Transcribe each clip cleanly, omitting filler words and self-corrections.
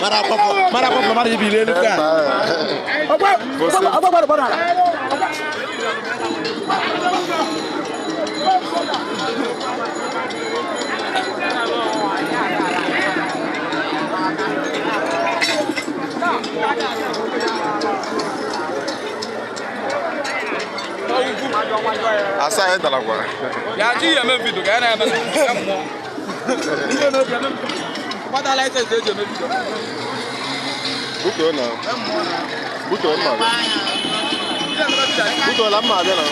Mara di bile lu kan. Apa. Asa ya dalam gua. Ya ji ya men video kan ya men. Ini no kan. Pada license je men video. Butuh na. Butuh mana? Butuh lama aja na.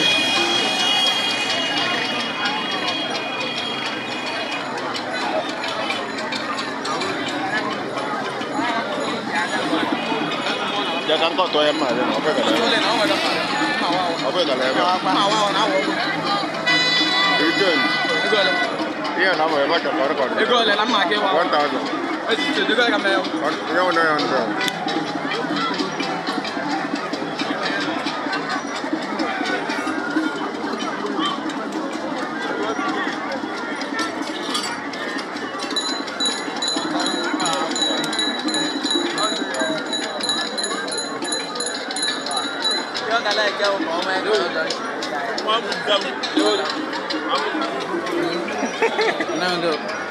Jangan kau tuh yang mana? Apa kata? Apa kata? Return. Iya nama apa kata? Baru kau. Ego le nama ke wa. 1000. Ego le kamera. Yang mana yang tu? Cái này kêu bộ mẹ đưa rồi. Quá buồn đâu. Đưa. Nào được.